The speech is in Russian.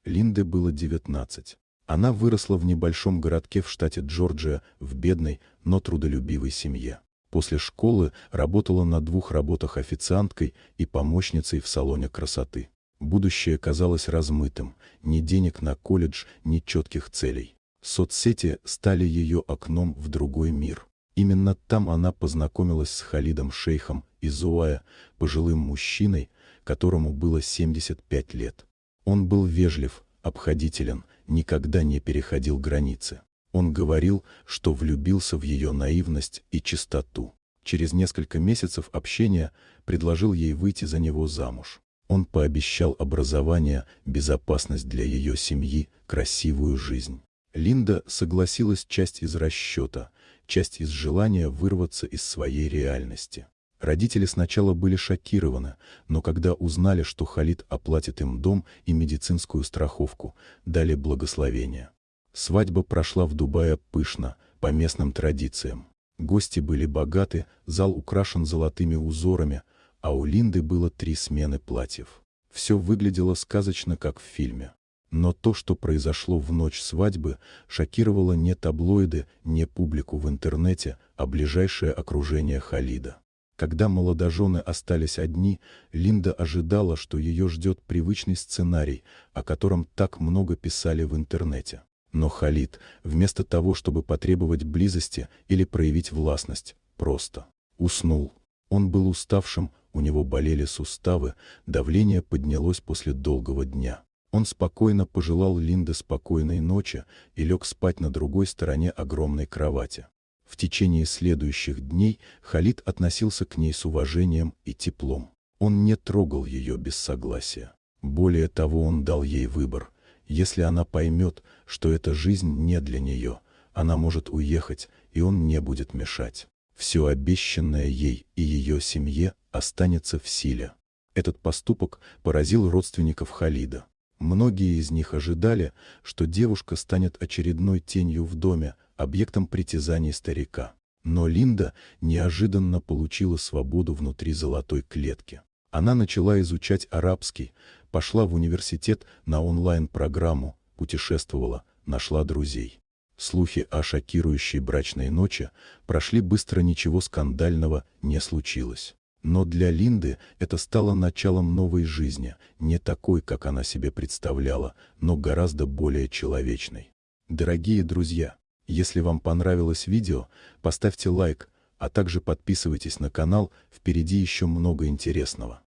Линде было 19. Она выросла в небольшом городке в штате Джорджия в бедной, но трудолюбивой семье. После школы работала на 2 работах официанткой и помощницей в салоне красоты. Будущее казалось размытым, ни денег на колледж, ни четких целей. Соцсети стали ее окном в другой мир. Именно там она познакомилась с Халидом Шейхом из Оайо, пожилым мужчиной, которому было 75 лет. Он был вежлив, обходителен, никогда не переходил границы. Он говорил, что влюбился в ее наивность и чистоту. Через несколько месяцев общения предложил ей выйти за него замуж. Он пообещал образование, безопасность для ее семьи, красивую жизнь. Линда согласилась часть из расчета, часть из желания вырваться из своей реальности. Родители сначала были шокированы, но когда узнали, что Халид оплатит им дом и медицинскую страховку, дали благословение. Свадьба прошла в Дубае пышно, по местным традициям. Гости были богаты, зал украшен золотыми узорами, а у Линды было 3 смены платьев. Все выглядело сказочно, как в фильме. Но то, что произошло в ночь свадьбы, шокировало не таблоиды, не публику в интернете, а ближайшее окружение Халида. Когда молодожены остались одни, Линда ожидала, что ее ждет привычный сценарий, о котором так много писали в интернете. Но Халид, вместо того, чтобы потребовать близости или проявить властность, просто уснул. Он был уставшим, у него болели суставы, давление поднялось после долгого дня. Он спокойно пожелал Линде спокойной ночи и лег спать на другой стороне огромной кровати. В течение следующих дней Халид относился к ней с уважением и теплом. Он не трогал ее без согласия. Более того, он дал ей выбор. Если она поймет, что эта жизнь не для нее, она может уехать, и он не будет мешать. Все обещанное ей и ее семье останется в силе. Этот поступок поразил родственников Халида. Многие из них ожидали, что девушка станет очередной тенью в доме, объектом притязаний старика. Но Линда неожиданно получила свободу внутри золотой клетки. Она начала изучать арабский, пошла в университет на онлайн-программу, путешествовала, нашла друзей. Слухи о шокирующей брачной ночи прошли быстро, ничего скандального не случилось. Но для Линды это стало началом новой жизни, не такой, как она себе представляла, но гораздо более человечной. Дорогие друзья, если вам понравилось видео, поставьте лайк, а также подписывайтесь на канал, впереди еще много интересного.